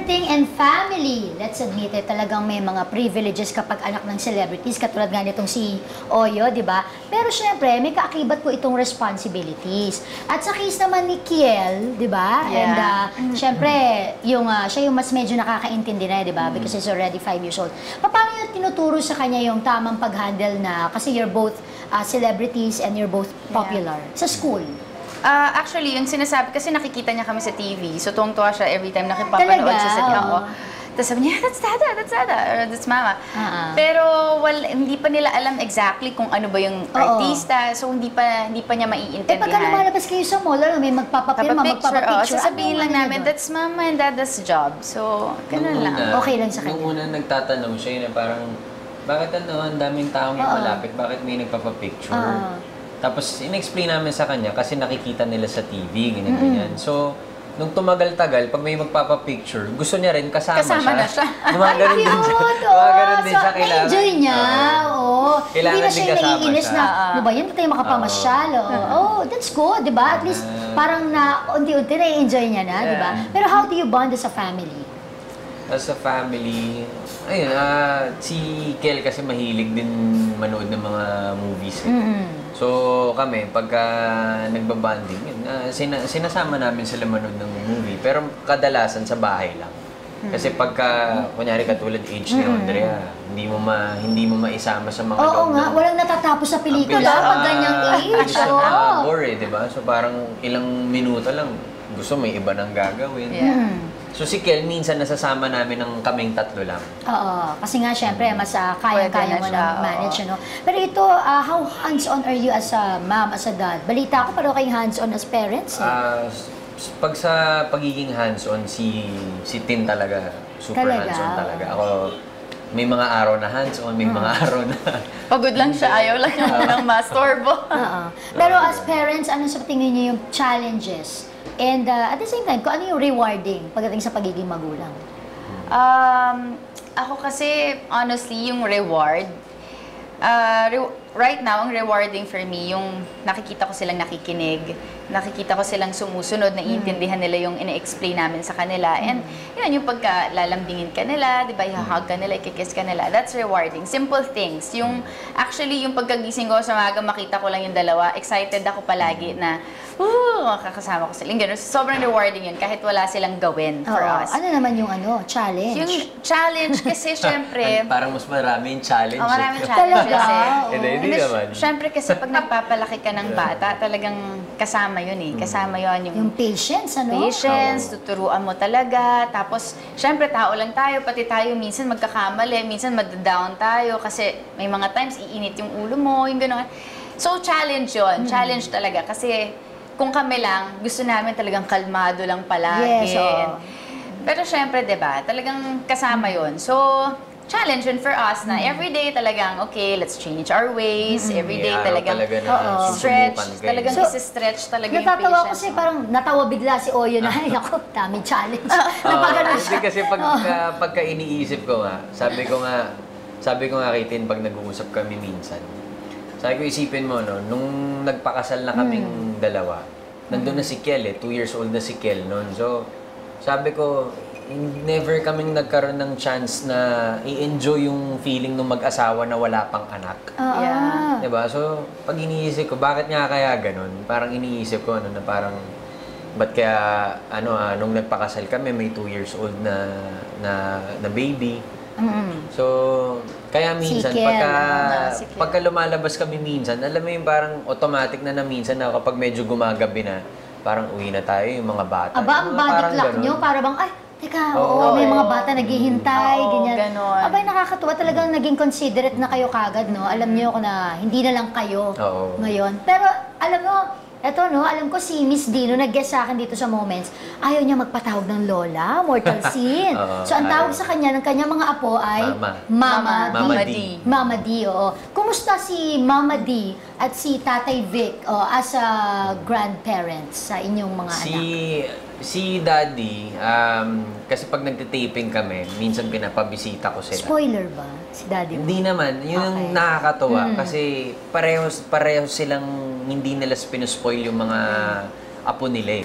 parenting and family. Let's admit it, talagang may mga privileges kapag anak ng celebrities, katulad nga nitong si Oyo, di ba? Pero syempre, may kaakibat po itong responsibilities. At sa case naman ni Kiel, di ba? Yeah. And syempre, siya yung mas medyo nakakaintindi na, di ba? Because he's already 5 years old. Paano niyo tinuturo sa kanya yung tamang pag-handle na, kasi you're both celebrities and you're both popular sa school? Actually, yung sinasabi, kasi nakikita niya kami sa TV, so tuwang-tuwa siya every time nakipapanood siya sa TV. Tapos sabi niya, that's Dada, or that's Mama. Pero hindi pa nila alam exactly kung ano ba yung artista, so hindi pa niya maiintindihan. Pagka lumalabas kayo sa mall, may magpapapirma, magpapapicture. Sasabihin lang namin, that's Mama and Dada's job. So, ganun lang. Okay lang sa kanya. Nung una nagtatanong siya, yun parang, bakit ang daming taong malapit, bakit may nagpapapicture? Tapos, in-explain namin sa kanya kasi nakikita nila sa TV, ganyan. So, nung tumagal-tagal, pag may magpapapicture, gusto niya rin kasama na siya. Gumaganon din siya. Gumaganon din siya, kailangan. Na-enjoy niya, Kailangan hindi na siya naiinis na, ano ba yan, tayo makapamasyal, that's good, di ba? At least, parang unti-unti na-enjoy niya na, di ba? Pero how do you bond as a family? As a family, ayun, si Kel kasi mahilig din manood ng mga movies. So kami, pagka nagbabanding, sinasama namin sila manood ng movie. Pero kadalasan sa bahay lang. Kasi pagka, kunyari katulad age ni Andrea, hindi mo maisama sa mga Oo nga, walang natatapos sa pelikula pag ganyang age. Bore, di ba? So parang ilang minuto lang, gusto may iba nang gagawin. So si Kel, minsan nasasama namin ng kaming tatlo lang. Oo, kasi nga syempre, mas kaya-kaya mo na manage, ano? Pero ito, how hands-on are you as a mom, as a dad? Balita ko, pareho kayong hands-on as parents, Pag sa pagiging hands-on, si Tin talaga, super hands-on talaga. Ako, may mga araw na hands-on, may mga araw na... Pagod lang siya, ayaw lang yung unang mastorbo. Pero as parents, ano sa tingin niyo yung challenges? And at the same time, kung ano yung rewarding pagdating sa pagiging magulang? Ako kasi, honestly, yung reward, right now, ang rewarding for me, yung nakikita ko silang nakikinig, nakikita ko silang sumusunod, naiintindihan nila yung ine-explain namin sa kanila. And yun, yung pagka lalambingin ka nila, di ba, ihahag ka nila, ikikiss ka nila, that's rewarding. Simple things. Yung, actually, yung pagkagising ko sa umaga, makita ko lang yung dalawa, excited ako palagi na, makakasama ko sila. Ganun. Sobrang rewarding yun, kahit wala silang gawin for us. Ano naman yung challenge? Yung challenge kasi, syempre, parang mas marami yung challenge. Maraming challenge kasi. Hindi naman. Syempre kasi pag nagpapalaki ka ng bata, talagang kasama yun eh. Kasama yun yung patience, ano? Patience, tuturuan mo talaga. Tapos, syempre tao lang tayo, pati tayo minsan magkakamali, minsan madadown tayo kasi may mga times iinit yung ulo mo, yung gano'n. So, challenge yun. Challenge talaga kasi kung kami lang, gusto namin talagang kalmado lang palagi. Yes, Pero syempre, diba, talagang kasama yun. So, challenge yun for us na everyday talagang, okay, let's change our ways. Everyday talagang stretch. Talagang isi-stretch talaga yung patience. Natatawa ko kasi parang natawa bigla si Oyo na, ay ako, dami challenge. Napagano siya. Kasi pagka iniisip ko nga, sabi ko nga kay Tin pag nag-uusap kami minsan, sabi ko, isipin mo, no, nung nagpakasal na kaming dalawa, nandun na si Kel 2 years old na si Kel noon. So, sabi ko, never kaming nagkaroon ng chance na i-enjoy yung feeling ng mag-asawa na wala pang anak. Diba? So, pag iniisip ko, bakit nga kaya ganun? Parang iniisip ko, na parang, ba't kaya, nung nagpakasal kami, may 2 years old na baby. So, kaya minsan, pagka lumalabas kami minsan, alam mo yung parang automatic na minsan na kapag medyo gumagabi na, parang uwi na tayo, yung mga bata. Aba, ang body clock nyo, para bang, ay, teka, may mga bata naghihintay, ganyan. Ganon. Abay, nakakatuwa talagang naging considerate na kayo kagad, no? Alam nyo na hindi na lang kayo ngayon. Pero, alam mo, eto, no, alam ko si Miss Dino, nag-guest sa akin dito sa Moments, ayaw niya magpatawag ng Lola, mortal sin. So, ang tawag sa kanya ng kanyang mga apo ay Mama D. Mama D, oo. Kumusta si Mama D at si Tatay Vic as a grandparents sa inyong mga anak? Si Daddy, kasi pag nagtitaping kami, minsan pinapabisita ko sila. Spoiler ba? Si Daddy? Hindi naman. Yun yung nakakatuwa. Kasi pareho silang hindi nila pinuspoil yung mga apo nila eh.